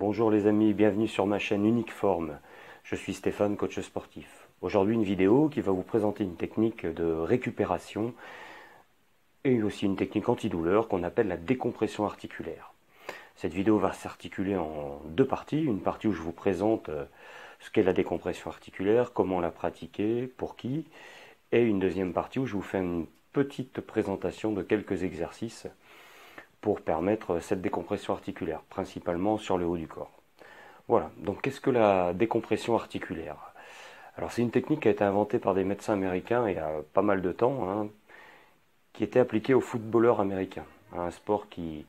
Bonjour les amis, bienvenue sur ma chaîne Unique Forme. Je suis Stéphane, coach sportif. Aujourd'hui une vidéo qui va vous présenter une technique de récupération et aussi une technique antidouleur qu'on appelle la décompression articulaire. Cette vidéo va s'articuler en deux parties. Une partie où je vous présente ce qu'est la décompression articulaire, comment la pratiquer, pour qui, et une deuxième partie où je vous fais une petite présentation de quelques exercices pour permettre cette décompression articulaire, principalement sur le haut du corps. Voilà, donc qu'est-ce que la décompression articulaire? Alors c'est une technique qui a été inventée par des médecins américains il y a pas mal de temps, qui était appliquée aux footballeurs américains, un sport qui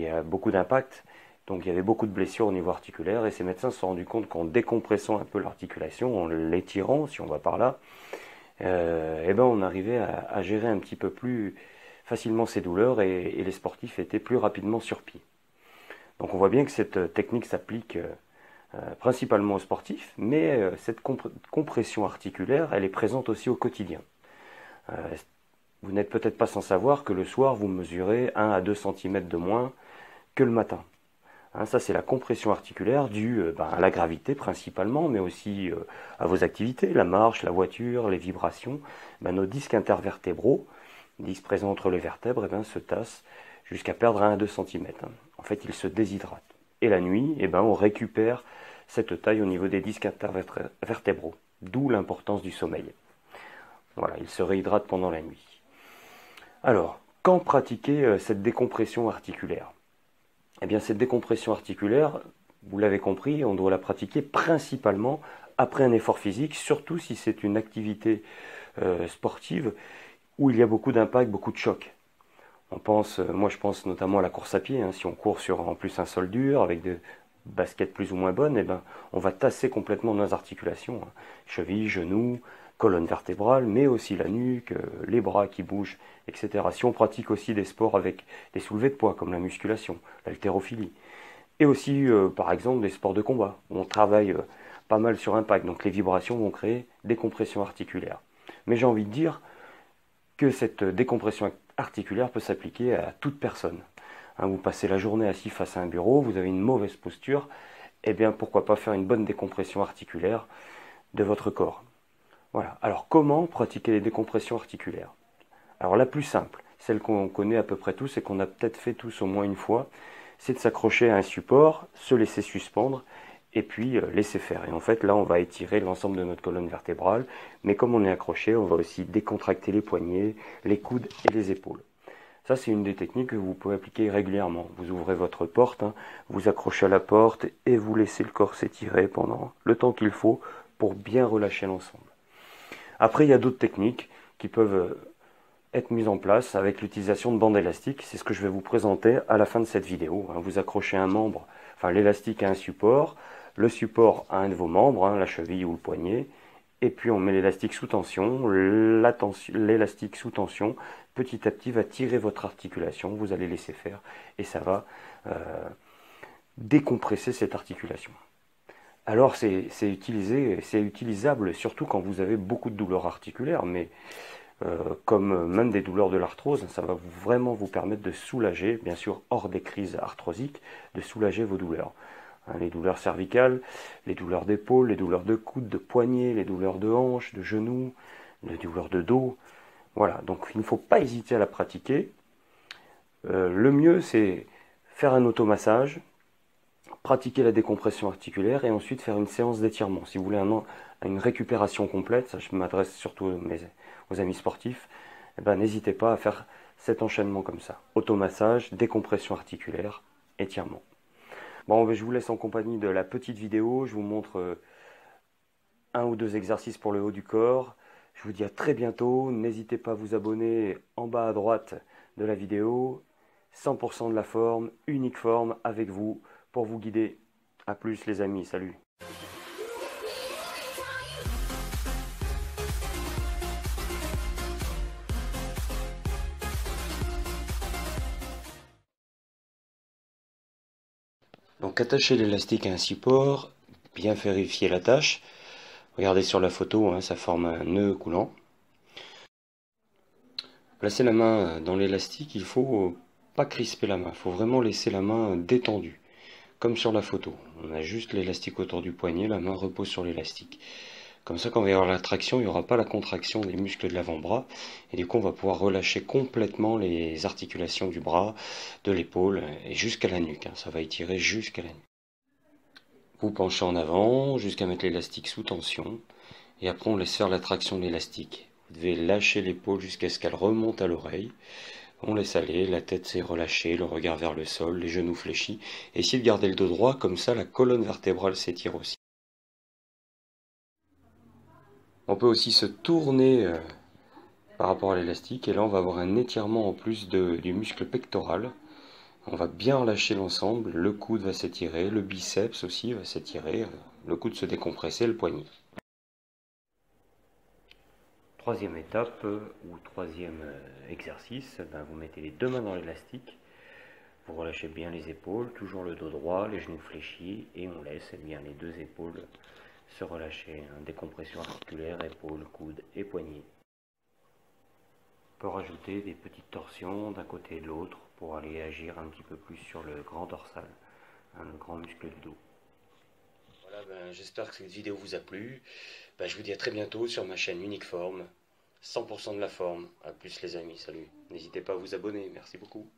a beaucoup d'impact, donc il y avait beaucoup de blessures au niveau articulaire, et ces médecins se sont rendus compte qu'en décompressant un peu l'articulation, en l'étirant, si on va par là, on arrivait à gérer un petit peu plus facilement ces douleurs et les sportifs étaient plus rapidement sur pied. Donc on voit bien que cette technique s'applique principalement aux sportifs, mais cette compression articulaire, elle est présente aussi au quotidien. Vous n'êtes peut-être pas sans savoir que le soir, vous mesurez 1 à 2 cm de moins que le matin. Ça, c'est la compression articulaire due à la gravité principalement, mais aussi à vos activités, la marche, la voiture, les vibrations. Nos disques intervertébraux, disques présents entre les vertèbres, se tassent jusqu'à perdre 1 à 2 cm. En fait, ils se déshydratent. Et la nuit, on récupère cette taille au niveau des disques intervertébraux, d'où l'importance du sommeil. Voilà, ils se réhydratent pendant la nuit. Alors, quand pratiquer cette décompression articulaire? Cette décompression articulaire, vous l'avez compris, on doit la pratiquer principalement après un effort physique, surtout si c'est une activité sportive où il y a beaucoup d'impact, beaucoup de chocs. Moi je pense notamment à la course à pied, si on court sur en plus un sol dur, avec des baskets plus ou moins bonnes, on va tasser complètement nos articulations, chevilles, genoux, colonne vertébrale, mais aussi la nuque, les bras qui bougent, etc. Si on pratique aussi des sports avec des soulevés de poids, comme la musculation, l'haltérophilie, et aussi par exemple des sports de combat, où on travaille pas mal sur impact, donc les vibrations vont créer des compressions articulaires. Mais j'ai envie de dire que cette décompression articulaire peut s'appliquer à toute personne. Vous passez la journée assis face à un bureau, vous avez une mauvaise posture, pourquoi pas faire une bonne décompression articulaire de votre corps. Voilà. Alors comment pratiquer les décompressions articulaires? Alors la plus simple, celle qu'on connaît à peu près tous et qu'on a peut-être fait tous au moins une fois, c'est de s'accrocher à un support, se laisser suspendre et puis laisser faire. Et en fait là on va étirer l'ensemble de notre colonne vertébrale, mais comme on est accroché, on va aussi décontracter les poignets, les coudes et les épaules. Ça c'est une des techniques que vous pouvez appliquer régulièrement. Vous ouvrez votre porte, vous accrochez à la porte et vous laissez le corps s'étirer pendant le temps qu'il faut pour bien relâcher l'ensemble. Après il y a d'autres techniques qui peuvent être mises en place avec l'utilisation de bandes élastiques. C'est ce que je vais vous présenter à la fin de cette vidéo. Vous accrochez un membre, l'élastique à un support, le support à un de vos membres, la cheville ou le poignet, et puis on met l'élastique sous tension. L'élastique sous tension, petit à petit, va tirer votre articulation. Vous allez laisser faire et ça va décompresser cette articulation. Alors c'est utilisable surtout quand vous avez beaucoup de douleurs articulaires, mais comme même des douleurs de l'arthrose, ça va vraiment vous permettre de soulager, bien sûr hors des crises arthrosiques, de soulager vos douleurs. Les douleurs cervicales, les douleurs d'épaule, les douleurs de coude, de poignet, les douleurs de hanche, de genoux, les douleurs de dos. Voilà, donc il ne faut pas hésiter à la pratiquer. Le mieux c'est faire un automassage, pratiquer la décompression articulaire et ensuite faire une séance d'étirement. Si vous voulez une récupération complète, ça je m'adresse surtout aux amis sportifs, n'hésitez pas à faire cet enchaînement comme ça. Automassage, décompression articulaire, étirement. Bon, je vous laisse en compagnie de la petite vidéo. Je vous montre 1 ou 2 exercices pour le haut du corps. Je vous dis à très bientôt. N'hésitez pas à vous abonner en bas à droite de la vidéo. 100% de la forme, Unique Forme avec vous pour vous guider. A plus les amis, salut. Donc attachez l'élastique à un support, bien vérifier l'attache. Regardez sur la photo, ça forme un nœud coulant. Placez la main dans l'élastique, il ne faut pas crisper la main, il faut vraiment laisser la main détendue. comme sur la photo. On a juste l'élastique autour du poignet, la main repose sur l'élastique. Comme ça, quand il va y avoir la traction, il n'y aura pas la contraction des muscles de l'avant-bras. Et du coup, on va pouvoir relâcher complètement les articulations du bras, de l'épaule et jusqu'à la nuque. Ça va étirer jusqu'à la nuque. Vous penchez en avant jusqu'à mettre l'élastique sous tension. Et après, on laisse faire la traction de l'élastique. Vous devez lâcher l'épaule jusqu'à ce qu'elle remonte à l'oreille. On laisse aller, la tête s'est relâchée, le regard vers le sol, les genoux fléchis. Essayez de garder le dos droit, comme ça la colonne vertébrale s'étire aussi. On peut aussi se tourner par rapport à l'élastique, et là on va avoir un étirement en plus du muscle pectoral. On va bien relâcher l'ensemble, le coude va s'étirer, le biceps aussi va s'étirer, le coude se décompresser, le poignet. Troisième étape, ou troisième exercice, vous mettez les deux mains dans l'élastique, vous relâchez bien les épaules, toujours le dos droit, les genoux fléchis, et on laisse bien les deux épaules se relâcher. Décompression articulaire, épaules, coudes et poignets. On peut rajouter des petites torsions d'un côté et de l'autre pour aller agir un petit peu plus sur le grand dorsal, le grand muscle du dos. Voilà, j'espère que cette vidéo vous a plu. Je vous dis à très bientôt sur ma chaîne Unique Forme. 100% de la forme. A plus les amis, salut. N'hésitez pas à vous abonner, merci beaucoup.